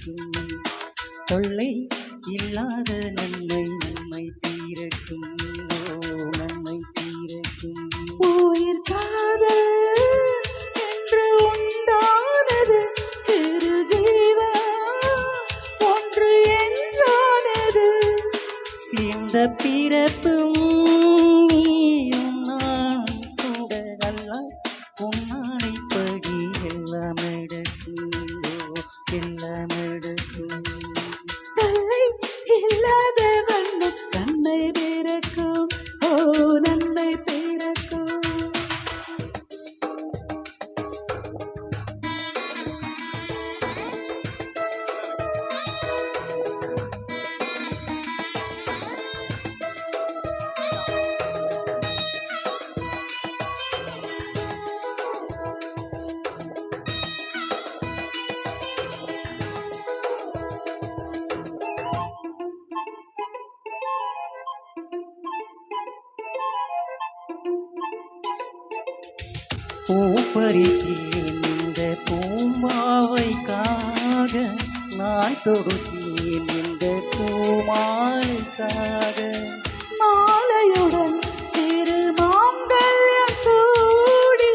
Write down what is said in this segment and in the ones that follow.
தீரக்கும் தொல்லை இல்லாத நன்மை நன்மை தீரக்கும் நன்மை தீரக்கும் உயிர் காதல் என்று உண்டானது திரு ஜீவன் ஒன்று என்றானது இந்த பிறப்பும் நீயும் நான் கூட அல்ல உன்னாடைப்படி எல்லாம் எடுக்கும் எல்லாம் எடுக்கும் தலை இல்லாத வண்ணம் நன்மை பிறக்கும் ஓ நன்மை பிறக்கும் பூப்பறித்தேன் இந்த பூமாவைக்காக நான் தொடுத்தேன் இந்த பூமாலைக்காக மாலையுடன் திரு மாங்கல்யம் சூடி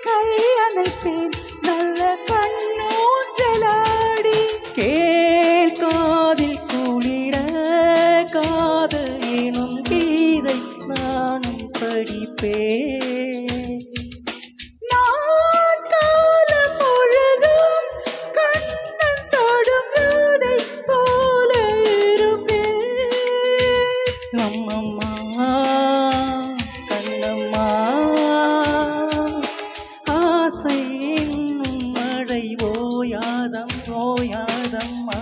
கை அணைப்பேன் நல்ல கண்ணூஞ்சலாடி கேள் காதில் குளிர காதல் எனும் கீதை நானும் படிப்பேன் நான் காலம் முழுதும் கண்ணன் தொடும் ராதை போல இருப்பேன் அம்மம்மா கண்ணம்மா ஆசை என்னும் மழை ஓயாதம் ஓயாதம்மா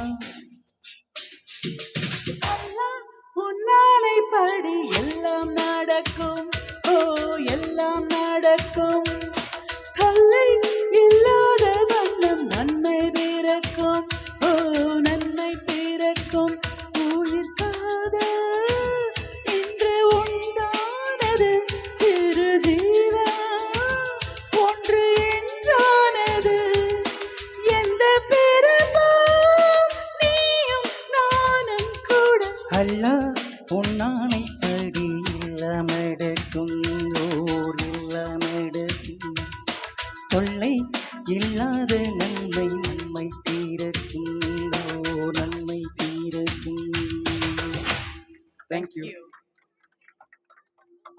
அல்லாஹ் உன்னாலை படி எல்லாம் நடக்கும் ஓ எல்லாம் நடக்கும் தொல்லை இல்லாத வண்ணம் நன்மை பிறக்கும் ஓ நன்மை பிறக்கும் உயிர் காதல் இன்று உண்டானது திரு ஜீவன் ஒன்று என்றானது எந்த பிறப்பும் நீயும் நானும் கூட அல்லாஹ் உன்னானைப்படி இல்லமெடுக்கும் ஓர் இல்லமெடுக்கும் தொல்லை இல்லாத நன்மை நன்மை தீரக்கும் ஓ நன்மை தீரக்கும். Thank you.